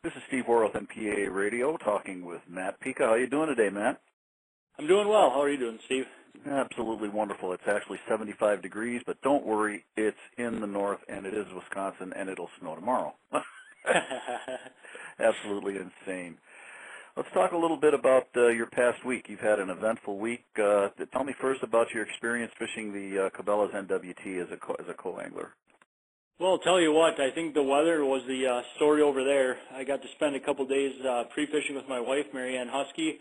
This is Steve Worrall with NPAA Radio talking with Matt Pikka. How you doing today, Matt? I'm doing well. How are you doing, Steve? Absolutely wonderful. It's actually 75 degrees, but don't worry, it's in the north and it is Wisconsin and it'll snow tomorrow. Absolutely insane. Let's talk a little bit about your past week. You've had an eventful week. Tell me first about your experience fishing the Cabela's NWT as a co-angler. Well, I'll tell you what, I think the weather was the story over there. I got to spend a couple days pre-fishing with my wife, Marianne Husky,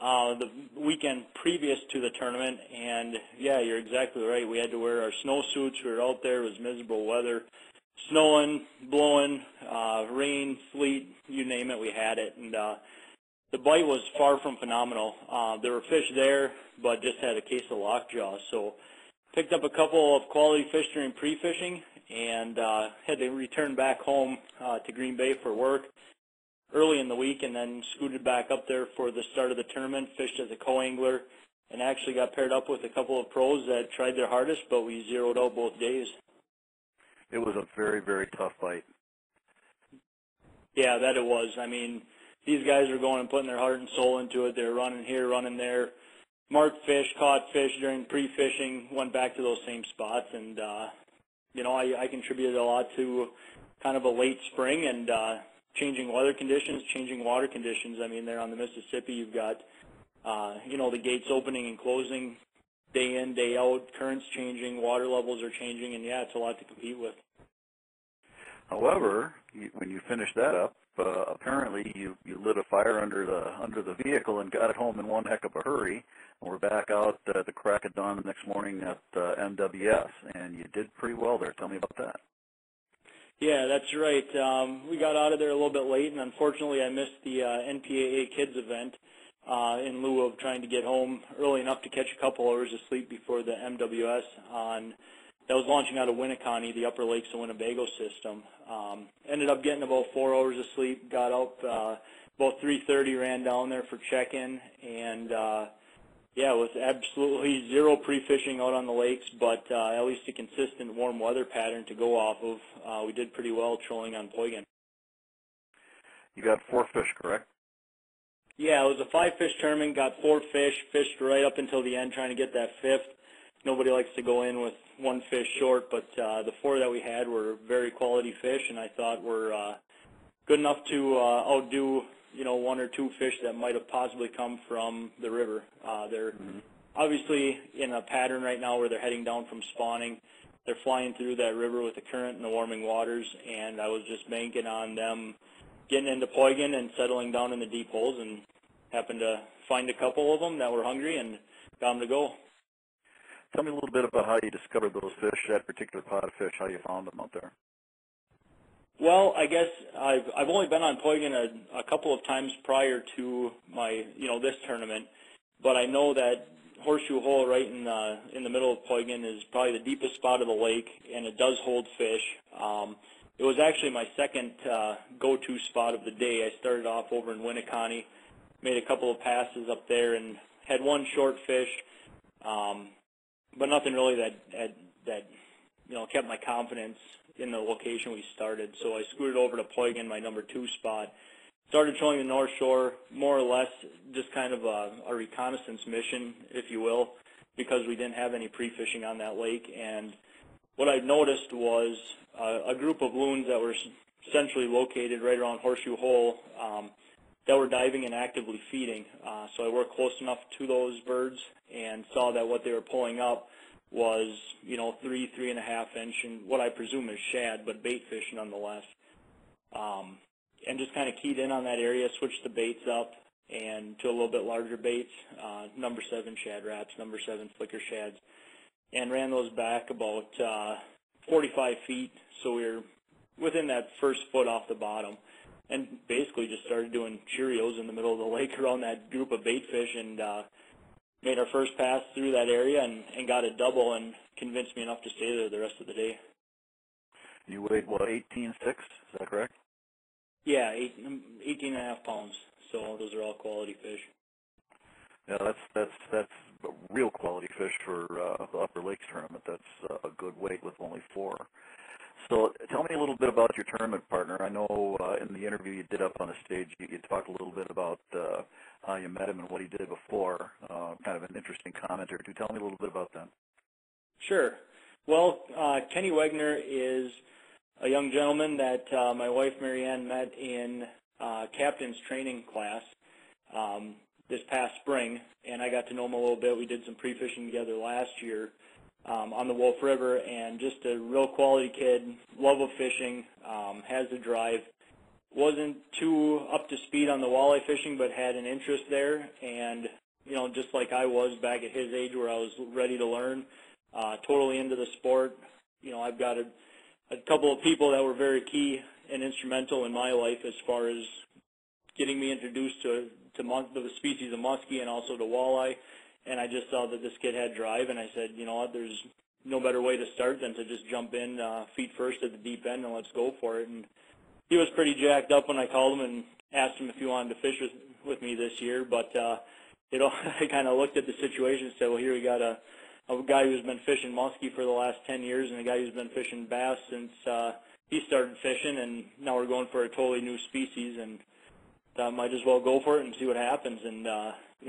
the weekend previous to the tournament, and yeah, you're exactly right. We had to wear our snowsuits. We were out there. It was miserable weather, snowing, blowing, rain, sleet, you name it, we had it. And the bite was far from phenomenal. There were fish there, but just had a case of lockjaw. So picked up a couple of quality fish during pre-fishing, and had to return back home to Green Bay for work early in the week, and then scooted back up there for the start of the tournament, fished as a co-angler, and actually got paired up with a couple of pros that tried their hardest, but we zeroed out both days. It was a very, very tough bite. Yeah, that it was. I mean, these guys are going and putting their heart and soul into it. They're running here, running there. Marked fish, caught fish during pre-fishing, went back to those same spots, and you know, I contributed a lot to kind of a late spring and changing weather conditions, changing water conditions. I mean, there on the Mississippi, you've got, you know, the gates opening and closing day in, day out, currents changing, water levels are changing, and yeah, it's a lot to compete with. However, when you finished that up, apparently you lit a fire under the vehicle and got it home in one heck of a hurry. And we're back out at the crack of dawn the next morning at MWS, and you did pretty well there. Tell me about that. Yeah, that's right. We got out of there a little bit late, and unfortunately I missed the NPAA Kids event in lieu of trying to get home early enough to catch a couple hours of sleep before the MWS that was launching out of Winneconne, the Upper Lakes of Winnebago system. Ended up getting about 4 hours of sleep, got up about 3:30, ran down there for check-in, and yeah, it was absolutely zero pre-fishing out on the lakes, but at least a consistent warm weather pattern to go off of. We did pretty well trolling on Pikka. You got 4 fish, correct? Yeah, it was a 5-fish tournament, got 4 fish, fished right up until the end trying to get that 5th. Nobody likes to go in with 1 fish short, but the 4 that we had were very quality fish, and I thought were good enough to outdo, you know, 1 or 2 fish that might have possibly come from the river. They're obviously in a pattern right now where they're heading down from spawning. They're flying through that river with the current and the warming waters, and I was just banking on them getting into Pikka and settling down in the deep holes, and happened to find a couple of them that were hungry and got them to go. Tell me a little bit about how you discovered those fish, that particular pot of fish, how you found them out there. Well, I guess I've only been on Pikka a couple of times prior to my, you know, this tournament, but I know that Horseshoe Hole right in the middle of Pikka is probably the deepest spot of the lake, and it does hold fish. It was actually my second go-to spot of the day. I started off over in Winneconne, made a couple of passes up there, and had 1 short fish, but nothing really that you know, kept my confidence in the location we started. So I scooted over to Pikka in my number 2 spot, started trolling the North Shore, more or less just kind of a reconnaissance mission, if you will, because we didn't have any pre-fishing on that lake. And what I noticed was a group of loons that were centrally located right around Horseshoe Hole that were diving and actively feeding. So I worked close enough to those birds and saw that what they were pulling up was, you know, 3.5 inch, and what I presume is shad, but bait fish nonetheless. And just kind of keyed in on that area, switched the baits up and to a little bit larger baits, number 7 shad wraps, number 7 flicker shads, and ran those back about 45 feet, so we were within that first foot off the bottom, and basically just started doing Cheerios in the middle of the lake around that group of bait fish, and made our first pass through that area and got a double and convinced me enough to stay there the rest of the day. You weighed, what, 18.6? Is that correct? Yeah, 18.5 pounds. So those are all quality fish. Yeah, that's real quality fish for the Upper Lakes tournament. That's a good weight with only 4. So tell me a little bit about your tournament partner. I know in the interview you did up on the stage, you talked a little bit about how you met him and what he did before, kind of an interesting comment or two. Tell me a little bit about that. Sure. Well, Kenny Wegner is a young gentleman that my wife Marianne met in captain's training class this past spring, and I got to know him a little bit. We did some pre-fishing together last year on the Wolf River, and just a real quality kid, love of fishing, has the drive. Wasn't too up to speed on the walleye fishing, but had an interest there, and just like I was back at his age where I was ready to learn, totally into the sport. I've got a couple of people that were very key and instrumental in my life as far as getting me introduced to the species of muskie and also to walleye. And I just saw that this kid had drive, and I said, you know what, there's no better way to start than to just jump in feet first at the deep end and let's go for it. And he was pretty jacked up when I called him and asked him if he wanted to fish with me this year. But, I kind of looked at the situation and said, well, here we got a guy who's been fishing muskie for the last 10 years and a guy who's been fishing bass since he started fishing, and now we're going for a totally new species, and might as well go for it and see what happens. And,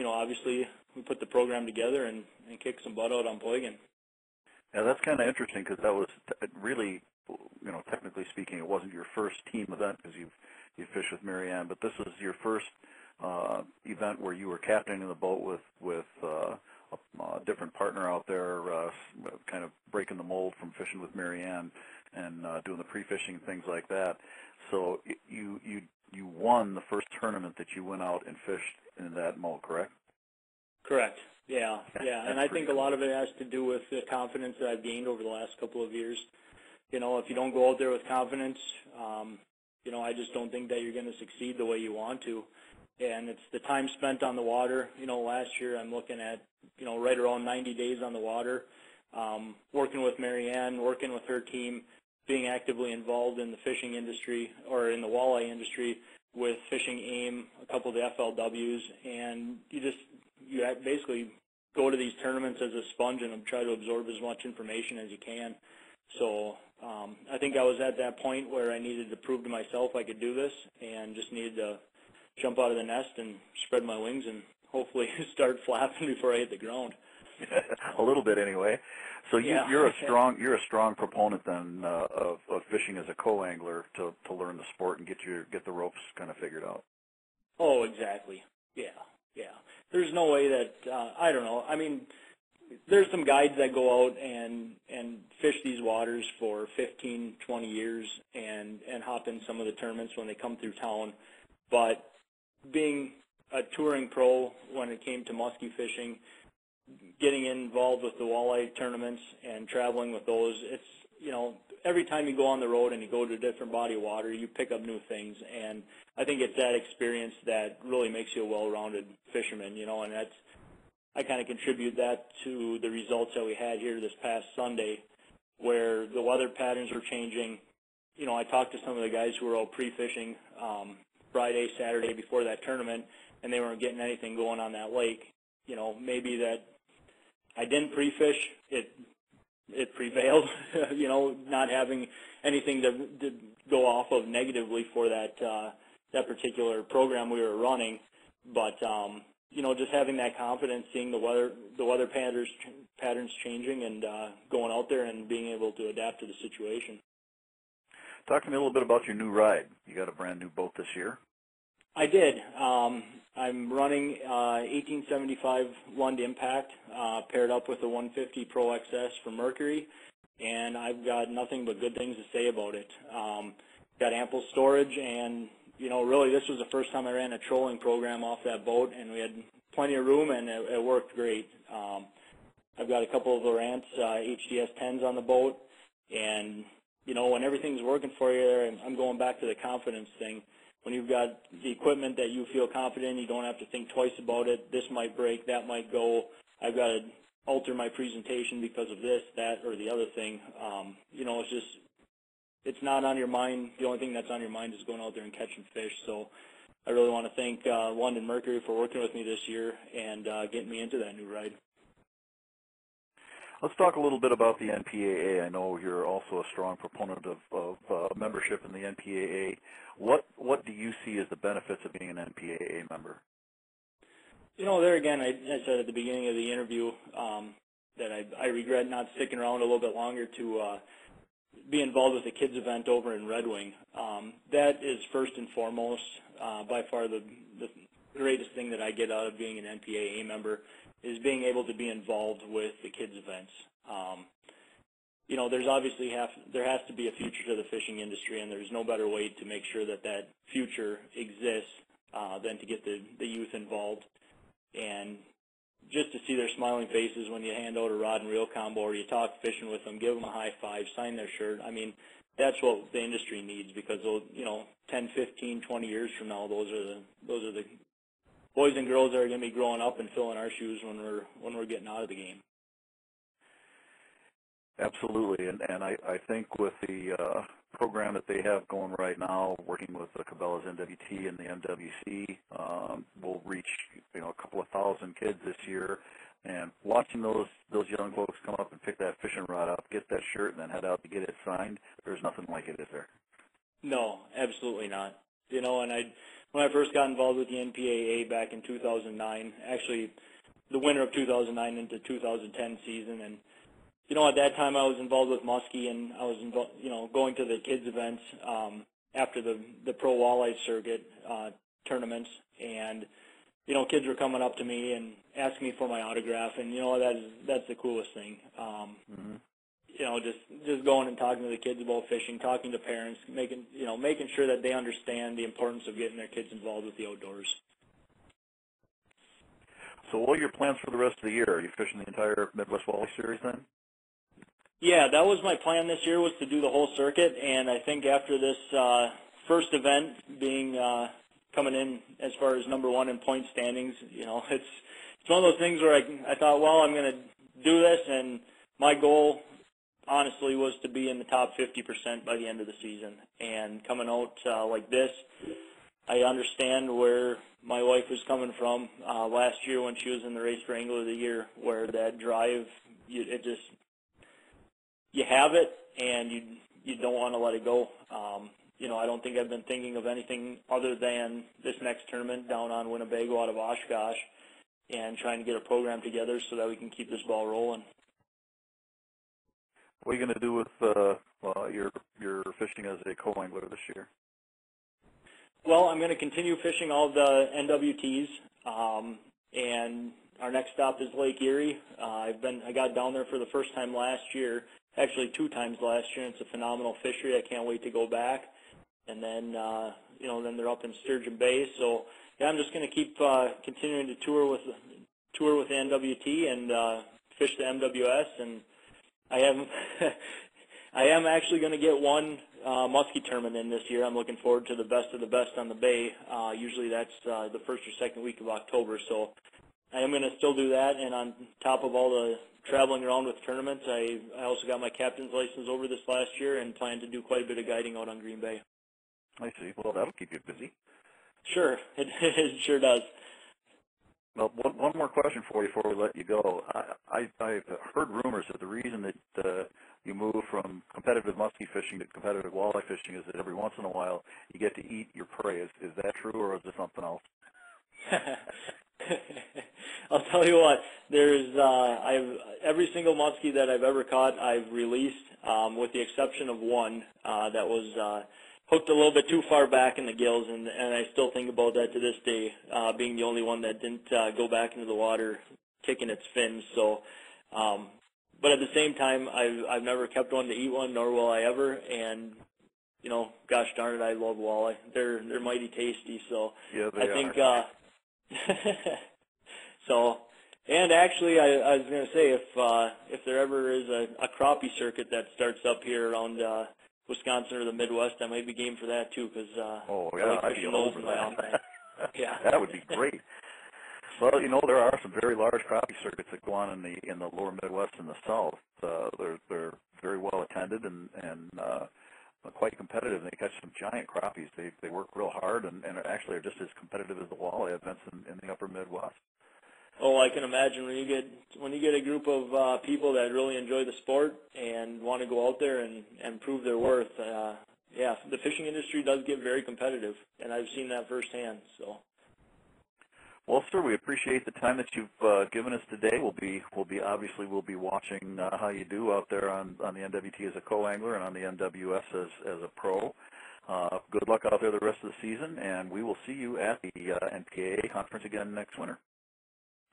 obviously we put the program together and kicked some butt out on Poigan. Yeah, that's kind of interesting because that was really, technically speaking, it wasn't your first team event because you fished with Marianne, but this was your first event where you were captaining the boat with a different partner out there, kind of breaking the mold from fishing with Marianne and doing the pre-fishing and things like that. So you won the first tournament that you went out and fished in that mold, correct? Correct. Yeah. And I think a lot of it has to do with the confidence that I've gained over the last couple of years. If you don't go out there with confidence, I just don't think that you're going to succeed the way you want to. And it's the time spent on the water. Last year I'm looking at, right around 90 days on the water, working with Marianne, working with her team, being actively involved in the fishing industry or in the walleye industry with Fishing AIM, a couple of the FLWs, and you basically go to these tournaments as a sponge and try to absorb as much information as you can. So I think I was at that point where I needed to prove to myself I could do this and just needed to jump out of the nest and spread my wings and hopefully start flapping before I hit the ground. A little bit anyway. So yeah. you're a strong proponent then of fishing as a co-angler to learn the sport and get the ropes kind of figured out. Oh, exactly. Yeah. There's no way that I don't know. I mean, there's some guides that go out and fish these waters for 15, 20 years and hop in some of the tournaments when they come through town. But being a touring pro when it came to muskie fishing, getting involved with the walleye tournaments and traveling with those, it's, every time you go on the road and you go to a different body of water, you pick up new things. And I think it's that experience that really makes you a well-rounded fisherman, and I kind of contribute that to the results that we had here this past Sunday where the weather patterns were changing. I talked to some of the guys who were all pre-fishing Friday, Saturday before that tournament, and they weren't getting anything going on that lake. Maybe that I didn't pre-fish, it prevailed, not having anything to go off of negatively for that particular program we were running. But, just having that confidence, seeing the weather patterns changing and going out there and being able to adapt to the situation. Talk to me a little bit about your new ride. You got a brand new boat this year. I did. I'm running 1875 Lund Impact paired up with a 150 Pro XS from Mercury, and I've got nothing but good things to say about it. Got ample storage, and really this was the first time I ran a trolling program off that boat, and we had plenty of room, and it worked great. I've got a couple of Lowrance HDS 10s on the boat, and when everything's working for you there, I'm going back to the confidence thing. When you've got the equipment that you feel confident in, you don't have to think twice about it. This might break, that might go. I've got to alter my presentation because of this, that, or the other thing. It's not on your mind. The only thing that's on your mind is going out there and catching fish. So I really want to thank Lund and Mercury for working with me this year and getting me into that new ride. Let's talk a little bit about the NPAA. I know you're also a strong proponent of membership in the NPAA. What do you see as the benefits of being an NPAA member? There again, I said at the beginning of the interview that I regret not sticking around a little bit longer to be involved with the kids event over in Red Wing. That is first and foremost by far the greatest thing that I get out of being an NPAA member is being able to be involved with the kids events. There's obviously there has to be a future to the fishing industry, and there's no better way to make sure that that future exists than to get the youth involved. And just to see their smiling faces when you hand out a rod and reel combo or you talk fishing with them, give them a high five, sign their shirt. I mean, that's what the industry needs because, 10, 15, 20 years from now, those are the boys and girls that are going to be growing up and filling our shoes when we're getting out of the game. Absolutely, and I think with the program that they have going right now, working with the Cabela's NWT and the MWC, we'll reach a couple of thousand kids this year. And watching those young folks come up and pick that fishing rod up, get that shirt, and then head out to get it signed, there's nothing like it, is there? No, absolutely not. And when I first got involved with the NPAA back in 2009, actually the winter of 2009 into 2010 season, and at that time I was involved with Muskie, and I was going to the kids events after the pro walleye circuit tournaments, and kids were coming up to me and asking me for my autograph, and that's the coolest thing. Just going and talking to the kids about fishing, talking to parents, making sure that they understand the importance of getting their kids involved with the outdoors. So what are your plans for the rest of the year? Are you fishing the entire Midwest Walleye Series then? Yeah, that was my plan this year, was to do the whole circuit, and I think after this first event being coming in as far as number one in point standings, it's one of those things where I thought, well, I'm going to do this, and my goal, honestly, was to be in the top 50% by the end of the season. And coming out like this, I understand where my wife was coming from last year when she was in the race for Angler of the Year, where that drive, you have it, and you don't want to let it go. I don't think I've been thinking of anything other than this next tournament down on Winnebago out of Oshkosh and trying to get a program together so that we can keep this ball rolling. What are you going to do with your fishing as a co-angler this year? Well, I'm going to continue fishing all the NWTs, and our next stop is Lake Erie. I got down there for the first time last year, actually 2 times last year, and it's a phenomenal fishery. I can't wait to go back. And then, then they're up in Sturgeon Bay. So, yeah, I'm just going to keep continuing to tour with the NWT and fish the MWS. And I am actually going to get one muskie tournament in this year. I'm looking forward to the best of the best on the bay. Usually that's the first or second week of October. So I am going to still do that. And on top of all the traveling around with tournaments, I also got my captain's license over this last year and plan to do quite a bit of guiding out on Green Bay. I see. Well, that'll keep you busy. Sure, it sure does. Well, one more question for you before we let you go. I've heard rumors that the reason that you move from competitive muskie fishing to competitive walleye fishing is that every once in a while you get to eat your prey. Is that true, or is it something else? I'll tell you what. There's every single muskie that I've ever caught, I've released, with the exception of one that was hooked a little bit too far back in the gills, and I still think about that to this day, being the only one that didn't go back into the water kicking its fins. So, but at the same time, I've never kept one to eat one, nor will I ever. And gosh darn it, I love walleye. They're mighty tasty. So yeah, I think so. And actually, I was going to say if there ever is a crappie circuit that starts up here around Wisconsin or the Midwest, I might be game for that too, because I like fishing those in my own time. Yeah, that would be great. Well, there are some very large crappie circuits that go on in the lower Midwest and the South. They're very well attended and quite competitive. They catch some giant crappies. They work real hard and actually are just as competitive as the walleye events in the upper Midwest. Oh, I can imagine when you get a group of people that really enjoy the sport and want to go out there and prove their worth. Yeah, the fishing industry does get very competitive, and I've seen that firsthand. So. Well, sir, we appreciate the time that you've given us today. We'll be watching how you do out there on the NWT as a co-angler and on the NWS as a pro. Good luck out there the rest of the season, and we will see you at the NPAA conference again next winter.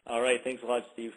All right. Thanks a lot, Steve.